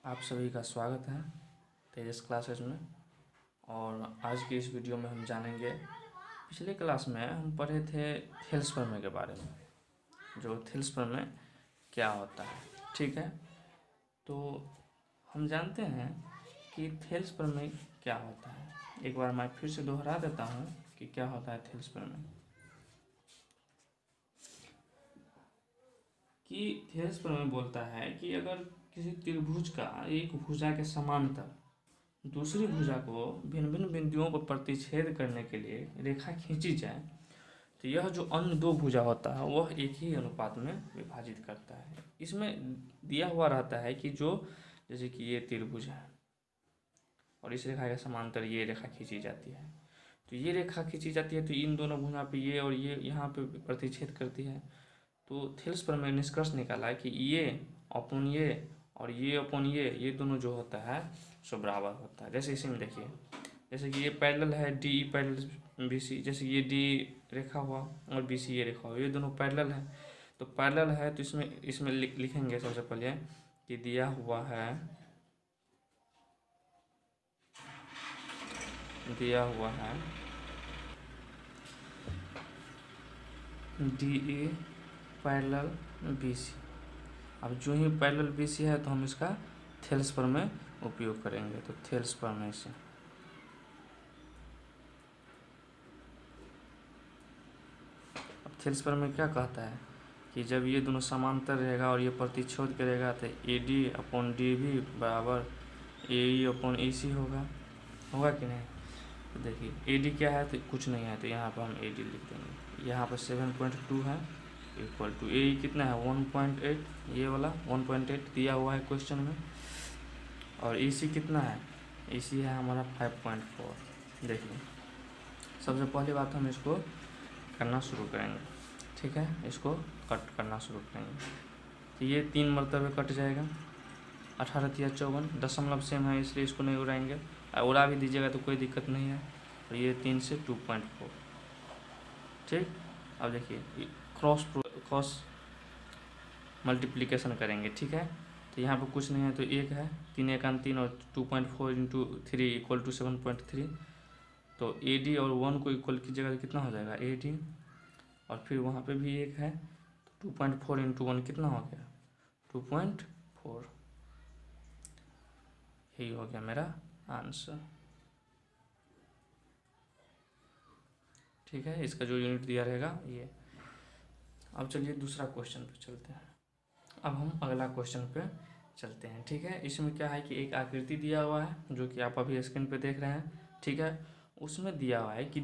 आप सभी का स्वागत है तेजस क्लासेस में। और आज की इस वीडियो में हम जानेंगे, पिछले क्लास में हम पढ़े थे थेल्स प्रमेय के बारे में। जो थेल्स प्रमेय क्या होता है, ठीक है। तो हम जानते हैं कि थेल्स प्रमेय क्या होता है। एक बार मैं फिर से दोहरा देता हूँ कि क्या होता है थेल्स प्रमेय। कि थेल्स प्रमेय बोलता है कि अगर किसी त्रिभुज का एक भुजा के समांतर दूसरी भुजा को भिन्न भिन्न बिंदुओं पर प्रतिच्छेद करने के लिए रेखा खींची जाए, तो यह जो अन्य दो भुजा होता है वह एक ही अनुपात में विभाजित करता है। इसमें दिया हुआ रहता है कि जो जैसे कि ये त्रिभुज है और इस रेखा के समांतर ये रेखा खींची जाती है, तो ये रेखा खींची जाती है तो इन दोनों भुजा पे ये और ये यहाँ पे प्रतिच्छेद करती है। तो थेल्स प्रमेय निष्कर्ष निकाला है कि ये अपन ये और ये अपन ये दोनों जो होता है सो बराबर होता है। जैसे इसी में देखिए, जैसे कि ये पैरेलल है D E parallel B C, जैसे ये डी रेखा हुआ और बी सी ये रेखा हुआ, ये दोनों पैरेलल है। तो पैरेलल है तो इसमें इसमें लिखेंगे सबसे पहले कि दिया हुआ है D E parallel B C. अब जो ही पैरेलल बी सी है तो हम इसका थेल्स प्रमेय उपयोग करेंगे। तो थेल्स प्रमेय से अब थेल्स प्रमेय क्या कहता है कि जब ये दोनों समांतर रहेगा और ये प्रतिच्छेद करेगा तो ए डी अपॉन डी भी बराबर ए ई अपॉन ए सी होगा कि नहीं। तो देखिए ए डी क्या है तो कुछ नहीं है, तो यहाँ पर हम ए डी लिख देंगे। यहाँ पर 7.2 है इक्वल टू ए कितना है 1.8, ये वाला 1.8 दिया हुआ है क्वेश्चन में। और ए सी कितना है, ए सी है हमारा 5.4। देखिए सबसे पहली बात हम इसको करना शुरू करेंगे, ठीक है। इसको कट करना शुरू करेंगे तो ये 3 मरतबे कट जाएगा। 18 तिया 54, दशमलव सेम है इसलिए इसको नहीं उड़ाएंगे। उड़ा भी दीजिएगा तो कोई दिक्कत नहीं है। और ये 3 से 2.4, ठीक। अब देखिए क्रॉस मल्टीप्लिकेशन करेंगे, ठीक है। तो यहाँ पर कुछ नहीं है तो 1 है, 3 एकान 3 और 2.4 इंटू 3 इक्वल टू 7.3। तो ए डी और 1 को इक्वल कीजिएगा तो कितना हो जाएगा ए डी, और फिर वहाँ पे भी 1 है तो 2.4 इंटू 1 कितना हो गया 2.4। यही हो गया मेरा आंसर, ठीक है। इसका जो यूनिट दिया रहेगा ये। अब चलिए दूसरा क्वेश्चन पे चलते हैं। अब हम अगला क्वेश्चन पे चलते हैं, ठीक है। इसमें क्या है कि एक आकृति दिया हुआ है जो कि आप अभी स्क्रीन पे देख रहे हैं, ठीक है। उसमें दिया हुआ है कि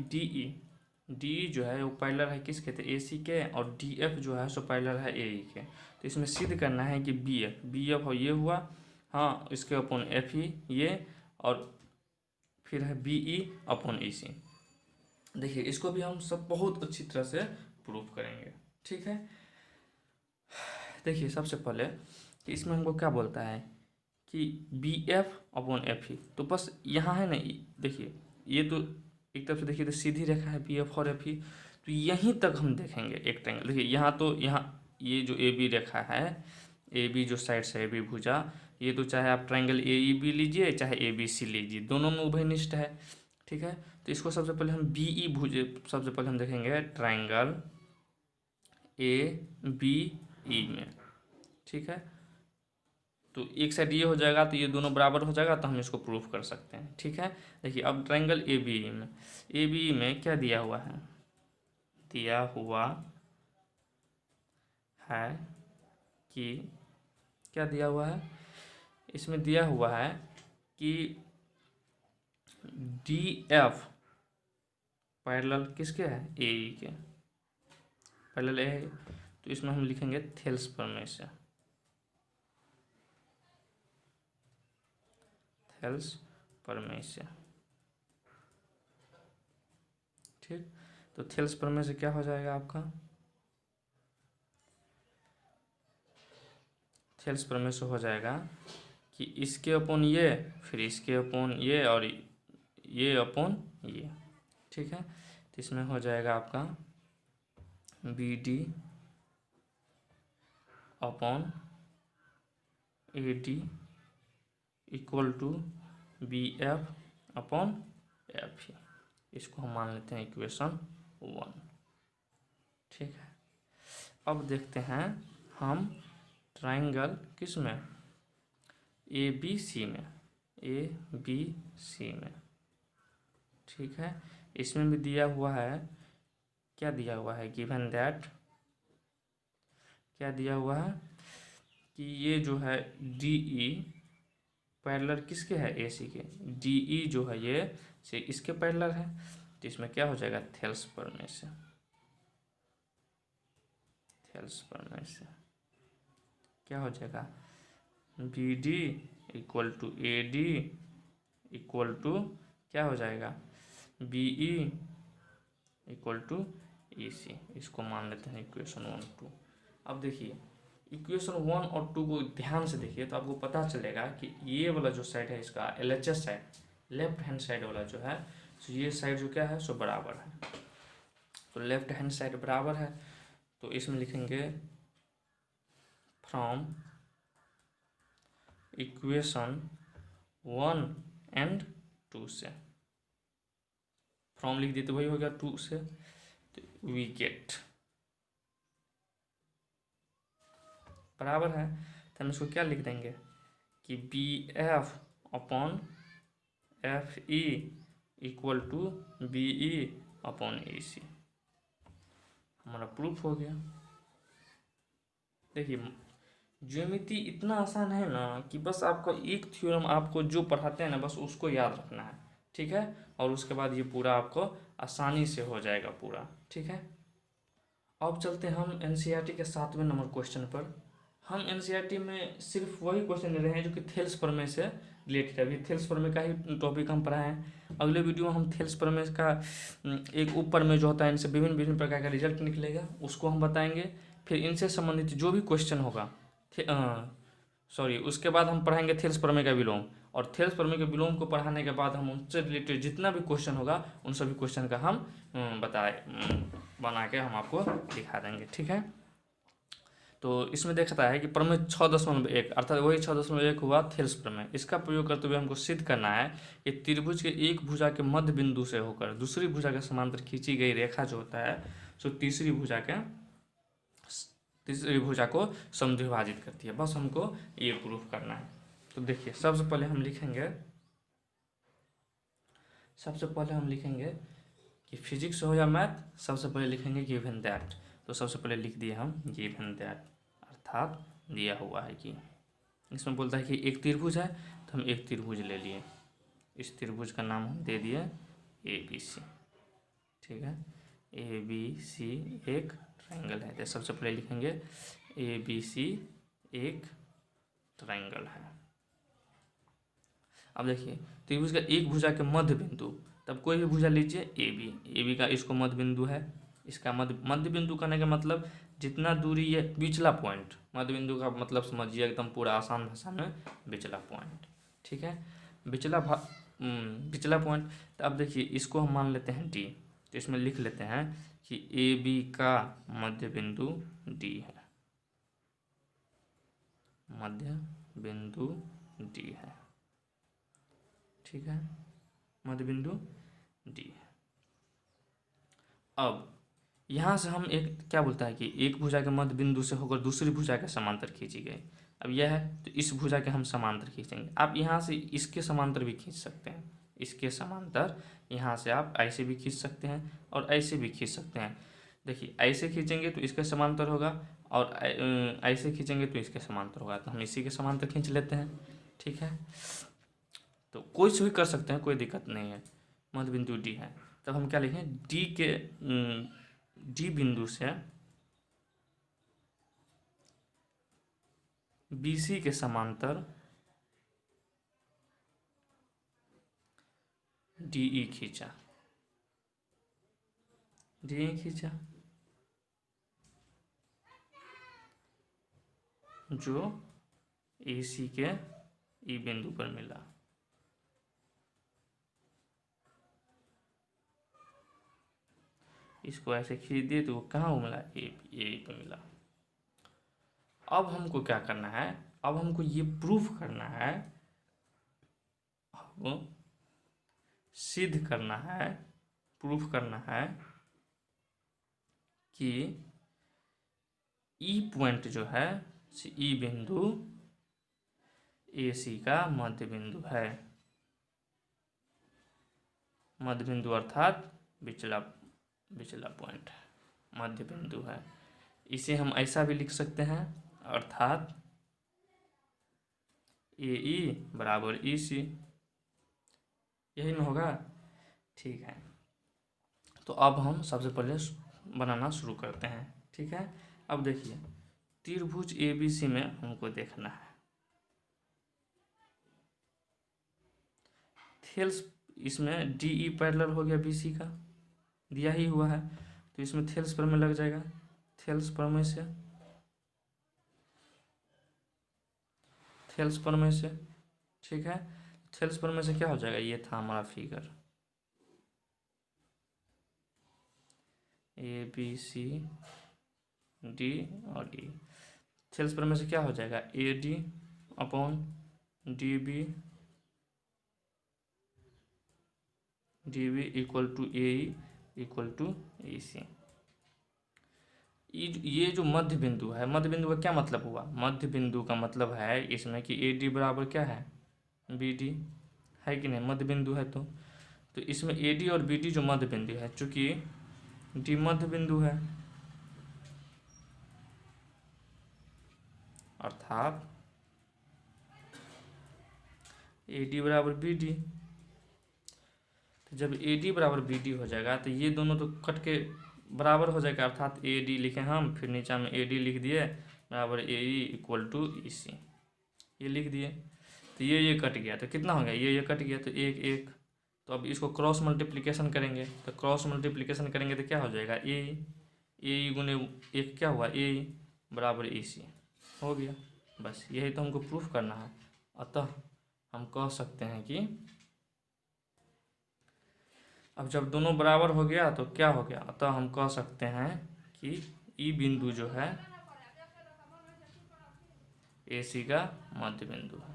डी जो है वो पैरेलल है किसके, तो ए सी के, और डी एफ जो है सो पैरेलल है ए ई के। तो इसमें सिद्ध करना है कि बी एफ ये हुआ, हाँ, इसके अपॉन एफ ई ये, और फिर है बी ई अपॉन ई सी। देखिए इसको भी हम सब बहुत अच्छी तरह से प्रूफ करेंगे, ठीक है। देखिए सबसे पहले कि इसमें हमको क्या बोलता है कि B F upon F E, तो बस यहाँ है ना, देखिए ये तो एक तरफ से देखिए तो सीधी रेखा है बी एफ और एफ ई, तो यहीं तक हम देखेंगे एक ट्रायंगल। देखिए यहाँ तो यहाँ ये जो ए बी रेखा है, ए बी जो साइड से ए बी भुजा, ये तो चाहे आप ट्रायंगल ए ई बी लीजिए चाहे ए बी सी लीजिए, दोनों में उभयनिष्ठ है, ठीक है। तो इसको सबसे पहले हम बी ई भुजे, सबसे पहले हम देखेंगे ट्रायंगल ए बी ई में, ठीक है। तो एक साइड ये हो जाएगा तो ये दोनों बराबर हो जाएगा, तो हम इसको प्रूफ कर सकते हैं, ठीक है। देखिए अब ट्रायंगल ए बी में क्या दिया हुआ है, दिया हुआ है कि क्या दिया हुआ है, इसमें दिया हुआ है कि डी एफ पैरेलल किसके है ए ई के, पैरेलल ए, तो इसमें हम लिखेंगे थेल्स प्रमेय से, थेल्स प्रमेय से, ठीक। तो थेल्स प्रमेय से क्या हो जाएगा आपका, थेल्स प्रमेय से हो जाएगा कि इसके अपॉन ये, फिर इसके अपॉन ये, और ये अपॉन ये, ठीक है। तो इसमें हो जाएगा आपका B D upon A D equal to B F upon F ही। इसको हम मान लेते हैं इक्वेशन 1। ठीक है, अब देखते हैं हम ट्राइंगल किस में, ए बी सी में, ए बी सी में। ठीक है, इसमें भी दिया हुआ है, क्या दिया हुआ है, गिवन दैट, क्या दिया हुआ है कि ये जो है डी ई पैरेलल किसके है, ए सी के, डी ई जो है ये से इसके पैरेलल है। तो इसमें क्या हो जाएगा, थेल्स प्रमेय से, थेल्स प्रमेय से क्या हो जाएगा, B D equal to A D equal to क्या हो जाएगा, B E equal to E C. इसको मान लेते हैं इक्वेशन 1 2। अब देखिए इक्वेशन 1 और 2 को ध्यान से देखिए तो आपको पता चलेगा कि ये वाला जो साइड है इसका LHS side, left hand side वाला जो है, तो ये साइड जो क्या है सो बराबर है। तो लेफ्ट हैंड साइड बराबर है, तो इसमें लिखेंगे फ्रॉम इक्वेशन 1 एंड 2 से, फ्रॉम लिख दिए तो वही हो गया 2 से, तो वी गेट बराबर है। तो हम इसको क्या लिख देंगे कि B F upon F E equal to B E upon A C. हमारा प्रूफ हो गया। देखिए ज्योमेट्री इतना आसान है ना कि बस आपको एक थ्योरम आपको जो पढ़ाते हैं ना बस उसको याद रखना है। ठीक है, और उसके बाद ये पूरा आपको आसानी से हो जाएगा पूरा। ठीक है, अब चलते हैं हम एनसीईआरटी के 7वें नंबर क्वेश्चन पर। हम एनसीईआरटी में सिर्फ वही क्वेश्चन ले रहे हैं जो कि थेल्स प्रमेय से रिलेटेड है। अभी थेल्स प्रमेय का ही टॉपिक हम पढ़ाए हैं। अगले वीडियो में हम थेल्स प्रमेय का एक ऊपर में जो होता है इनसे विभिन्न विभिन्न प्रकार का रिजल्ट निकलेगा उसको हम बताएंगे। फिर इनसे संबंधित जो भी क्वेश्चन होगा उसके बाद हम पढ़ाएंगे थेल्स प्रमेय का विलोम, और थेल्स प्रमेय के विलोम को पढ़ाने के बाद हम उनसे रिलेटेड जितना भी क्वेश्चन होगा उन सभी क्वेश्चन का हम बना के हम आपको दिखा देंगे। ठीक है, तो इसमें देखता है कि प्रमेय 6.1 अर्थात वही 6.1 हुआ थेल्स प्रमेय। इसका प्रयोग करते हुए हमको सिद्ध करना है कि त्रिभुज के एक भुजा के मध्य बिंदु से होकर दूसरी भुजा के समांतर खींची गई रेखा जो होता है सो तीसरी भुजा को समद्विभाजित करती है। बस हमको ये प्रूफ करना है। तो देखिए सबसे पहले हम लिखेंगे कि फिजिक्स हो या मैथ, सबसे पहले लिखेंगे गिवन दैट। तो सबसे पहले लिख दिए हम गिवन दैट, अर्थात दिया हुआ है कि इसमें बोलता है कि एक त्रिभुज है तो हम एक त्रिभुज ले लिए, इस त्रिभुज का नाम हम दे दिए ABC। ठीक है, ABC एक ट्रायंगल है। तो सबसे पहले लिखेंगे ABC एक ट्रायंगल है। अब देखिए त्रिभुज का एक भुजा के मध्य बिंदु, तब कोई भी भुजा लीजिए AB का इसको मध्य बिंदु है। इसका मध्य बिंदु करने का मतलब जितना दूरी ये बिचला पॉइंट, मध्य बिंदु का मतलब समझिए एकदम पूरा आसान भाषा में बिचला पॉइंट। ठीक है, बिचला पॉइंट। तो अब देखिए इसको हम मान लेते हैं D। तो इसमें लिख लेते हैं कि AB का मध्य बिंदु D है, मध्य बिंदु D है। ठीक है, मध्य बिंदु D है। अब यहाँ से हम एक क्या बोलता है कि एक भुजा के मध्य बिंदु से होकर दूसरी भुजा के समांतर खींची गई। अब यह है तो इस भुजा के हम समांतर खींचेंगे। आप यहाँ से इसके समांतर भी खींच सकते हैं, इसके समांतर यहाँ से आप ऐसे भी खींच सकते हैं और ऐसे भी खींच सकते हैं। देखिए ऐसे खींचेंगे तो इसके समांतर होगा और ऐसे खींचेंगे तो इसके समांतर होगा। तो हम इसी के समांतर खींच लेते हैं। ठीक है, तो कुछ भी कर सकते हैं, कोई दिक्कत नहीं है। मध्य बिंदु D है, तब हम क्या लिखें D बिंदु से BC के समांतर DE खींचा, जो AC के E बिंदु पर मिला। इसको ऐसे खींच दिए तो वो कहाँ मिला, ए पे मिला। अब हमको क्या करना है, अब हमको ये प्रूफ करना है हमको सिद्ध करना है, प्रूफ करना है कि ई पॉइंट जो है, ई बिंदु AC का मध्य बिंदु है। मध्य बिंदु अर्थात विचला पॉइंट मध्य बिंदु है। इसे हम ऐसा भी लिख सकते हैं, अर्थात AE बराबर EC, यही न होगा। ठीक है, तो अब हम सबसे पहले बनाना शुरू करते हैं। ठीक है, अब देखिए त्रिभुज ABC में हमको देखना है थेल्स, इसमें DE पैरेलल हो गया BC का, दिया ही हुआ है, तो इसमें थेल्स प्रमेय लग जाएगा। थेल्स प्रमेय से, थेल्स प्रमेय से, ठीक है, थेल्स प्रमेय से क्या हो जाएगा, ये था हमारा फिगर ABC D और E। थेल्स प्रमेय से क्या हो जाएगा, AD upon DB equal to AE equal to EC। ये जो मध्य बिंदु है, मध्य बिंदु का क्या मतलब हुआ, मध्य बिंदु का मतलब है इसमें कि AD बराबर क्या है, BD है कि नहीं, मध्य बिंदु है। तो इसमें AD और BD जो मध्य बिंदु है, चूंकि D मध्य बिंदु है, अर्थात AD बराबर BD। तो जब AD बराबर BD हो जाएगा तो ये दोनों तो कट के बराबर हो जाएगा, अर्थात AD लिखें हम, फिर नीचे में AD लिख दिए बराबर AE इक्वल टू EC, ये लिख दिए। तो ये कट गया, तो कितना हो गया, ये कट गया, तो 1 1। तो अब इसको क्रॉस मल्टीप्लिकेशन करेंगे, तो क्रॉस मल्टीप्लिकेशन करेंगे तो क्या हो जाएगा, AE गुने 1 क्या हुआ, AE बराबर EC हो गया। बस यही तो हमको प्रूफ करना है। अतः हम कह सकते हैं कि अब जब दोनों बराबर हो गया तो क्या हो गया, अतः हम कह सकते हैं कि ई बिंदु जो है AC का मध्य बिंदु है।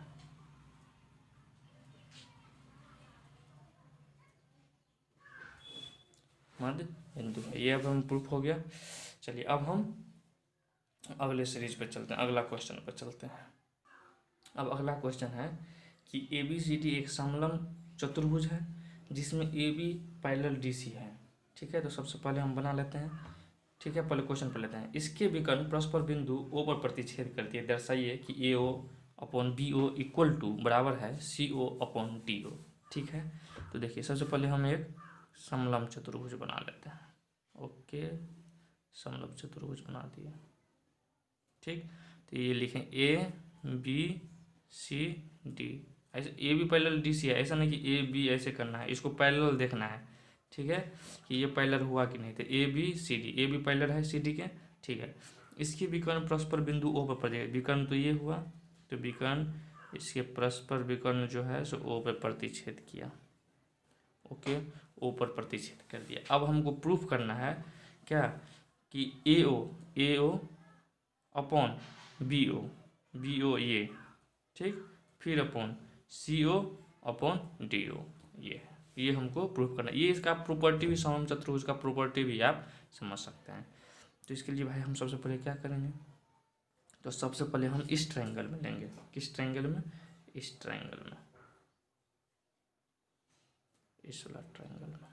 मध्य बिंदु है, ये अब हम प्रूफ हो गया। चलिए अब हम अगले सीरीज पर चलते हैं, अगला क्वेश्चन पर चलते हैं। अब अगला क्वेश्चन है कि ABCD एक समलंब चतुर्भुज है जिसमें AB पैरेलल DC है। ठीक है, तो सबसे पहले हम बना लेते हैं। ठीक है, पहले क्वेश्चन पढ़ लेते हैं। इसके विकर्ण परस्पर बिंदु O पर प्रतिच्छेद करती है, दर्शाइए कि AO upon BO equal to बराबर है CO अपॉन DO। ठीक है, तो देखिए सबसे पहले हम एक समलंब चतुर्भुज बना लेते हैं। ओके, समलंब चतुर्भुज बना दिए। ठीक, तो ये लिखें ABCD, ऐसे AB पैरेलल DC है, ऐसा नहीं कि AB ऐसे करना है, इसको पैरेलल देखना है। ठीक है, कि ये पैरेलल हुआ कि नहीं, तो ABCD, AB पैरेलल है CD के। ठीक है, इसके विकर्ण परस्पर बिंदु O पर प्रतिच्छेद, विकर्ण तो ये हुआ, तो विकर्ण इसके परस्पर विकर्ण जो है सो O पर प्रतिच्छेद किया। ओके, O पर प्रतिच्छेद कर दिया। अब हमको प्रूफ करना है क्या, कि AO अपॉन BO ये, ठीक, फिर अपॉन CO अपॉन DO, ये हमको प्रूफ करना है। ये इसका प्रॉपर्टी भी, समलंब चतुर्भुज का प्रॉपर्टी भी आप समझ सकते हैं। तो इसके लिए भाई हम सबसे पहले क्या करेंगे, तो सबसे पहले हम इस ट्रायंगल में लेंगे। किस ट्रायंगल में, इस ट्रायंगल में, इस वाला ट्रायंगल में।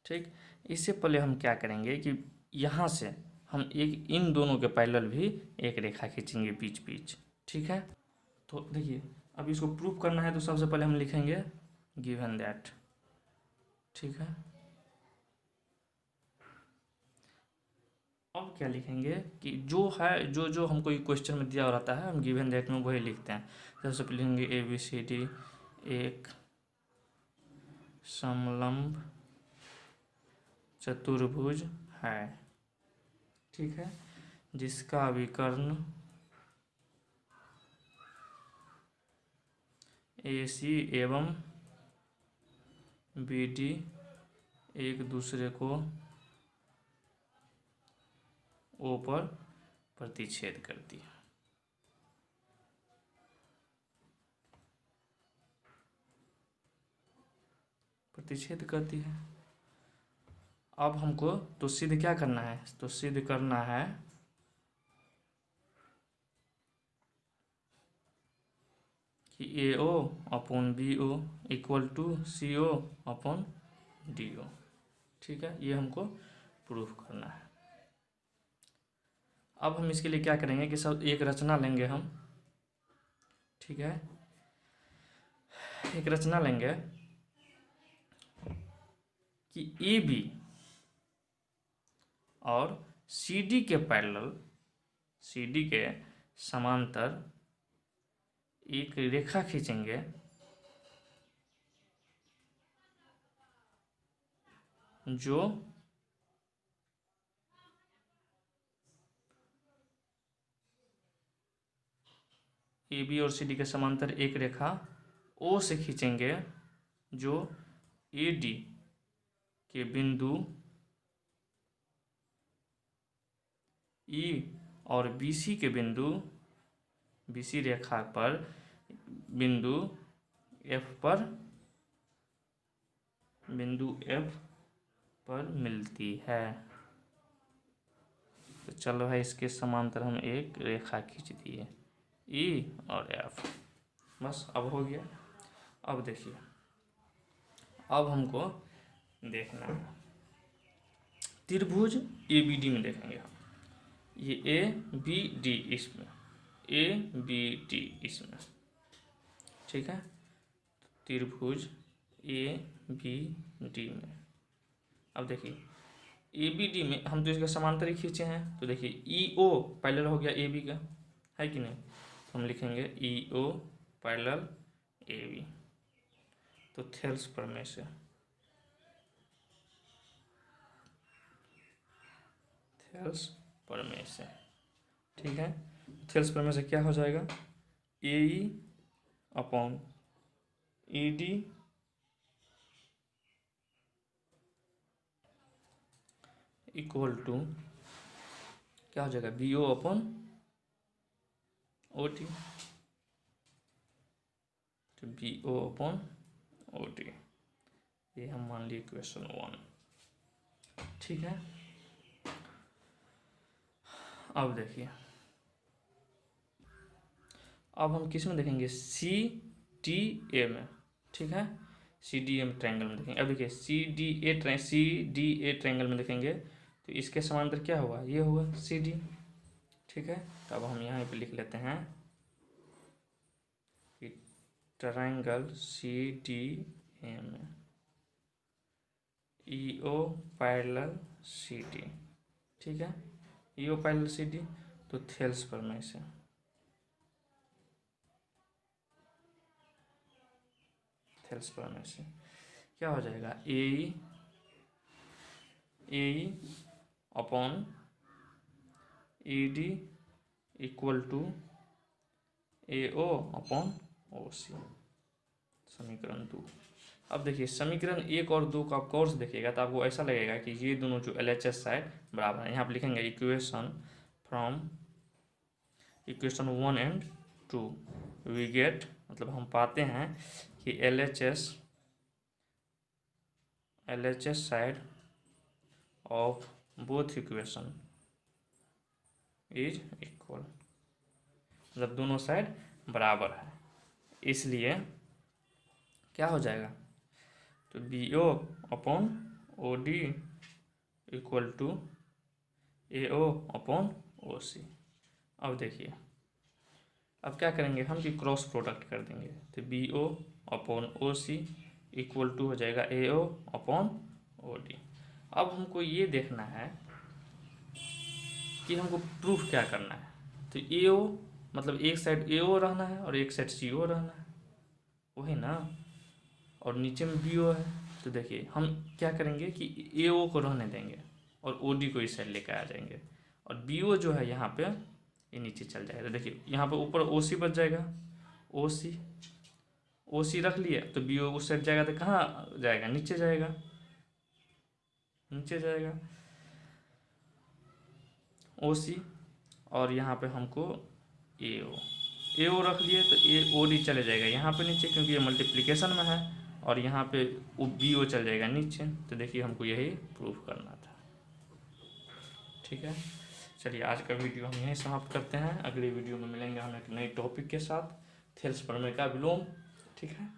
ठीक, इससे पहले हम क्या करेंगे कि यहाँ से हम एक इन दोनों के पैरेलल भी एक रेखा खींचेंगे बीच बीच। ठीक है, तो देखिए अब इसको प्रूफ करना है, तो सबसे पहले हम लिखेंगे गिवन दैट। ठीक है, अब क्या लिखेंगे कि जो है, जो हमको ये क्वेश्चन में दिया रहता है, हम गिवन दैट में वही लिखते हैं। सबसे पहले लिखेंगे ABCD एक समलंब चतुर्भुज है। ठीक है, जिसका विकर्ण AC एवं BD एक दूसरे को O पर प्रतिच्छेद करती है। प्रतिच्छेद करती है। अब हमको तो सिद्ध क्या करना है, तो सिद्ध करना है कि AO upon BO equal to CO upon DO। ठीक है, ये हमको प्रूफ करना है। अब हम इसके लिए क्या करेंगे कि सब एक रचना लेंगे हम। ठीक है, एक रचना लेंगे कि AB और CD के पैरेलल, CD के समांतर एक रेखा खींचेंगे जो AB और CD के समांतर एक रेखा O से खींचेंगे जो AD के बिंदु E और BC के बिंदु, BC रेखा पर बिंदु F पर मिलती है। तो चलो है, इसके समांतर हम एक रेखा खींच दिए E और F। बस अब हो गया। अब देखिए, अब हमको देखना है त्रिभुज ABD में देखेंगे हम। ये ABD इसमें, ABD इसमें, ठीक है, त्रिभुज ABD में। अब देखिए ABD में हम तो इसका समांतर ही खींचे हैं, तो देखिए EO पैरेलल हो गया AB का, है कि नहीं। तो हम लिखेंगे EO पैरेलल AB। तो थेल्स प्रमेय से, थेल्स प्रमेय से, ठीक है, थेल्स प्रमेय से क्या हो जाएगा, AE upon ED equal to क्या हो जाएगा, BO अपॉन OD। तो BO अपॉन OD, ये हम मान लिए क्वेश्चन 1। ठीक है, अब देखिए, अब हम किस में देखेंगे, CDA में। ठीक है, CDA ट्रायंगल में देखेंगे। अब देखिए CDA ट्रायंगल में देखेंगे तो इसके समांतर क्या हुआ, ये हुआ CD। ठीक है, तो अब हम यहाँ पे लिख लेते हैं कि ट्रायंगल CDA में EO पैरेलल CD। ठीक है, EO पैरेलल CD, तो थेल्स प्रमेय से, थेल्स प्रमेय से क्या हो जाएगा, AE upon ED equal to AO upon OC, समीकरण 2। अब देखिए समीकरण 1 और 2 का आप कोर्स देखिएगा तो आपको ऐसा लगेगा कि ये दोनों जो LHS साइड बराबर है। यहाँ पर लिखेंगे equation from equation 1 and 2 we get, मतलब हम पाते हैं कि LHS side of both equation is equal, मतलब दोनों साइड बराबर है, इसलिए क्या हो जाएगा, तो BO upon OD equal to AO upon OC। अब देखिए, अब क्या करेंगे हम कि क्रॉस प्रोडक्ट कर देंगे, तो BO upon OC equal to हो जाएगा AO अपॉन OD। अब हमको ये देखना है कि हमको प्रूफ क्या करना है, तो AO मतलब एक साइड AO रहना है और एक साइड CO रहना है, वही ना, और नीचे में BO है। तो देखिए हम क्या करेंगे कि AO को रहने देंगे और OD को इस साइड लेकर आ जाएंगे, और BO जो है यहाँ पे ये नीचे चल जाएगा। तो देखिए यहाँ पे ऊपर OC बच जाएगा, OC रख लिए, तो BO उस साइड जाएगा तो कहाँ जाएगा, नीचे जाएगा, नीचे जाएगा OC, और यहाँ पे हमको AO रख लिए तो OD चले जाएगा यहाँ पे नीचे, क्योंकि ये मल्टीप्लिकेशन में है, और यहाँ पे बी ओ चल जाएगा नीचे। तो देखिए हमको यही प्रूफ करना था। ठीक है, चलिए आज का वीडियो हम यहीं समाप्त करते हैं। अगली वीडियो में मिलेंगे हम एक नए टॉपिक के साथ, थेल्स प्रमेय का विलोम। ठीक है।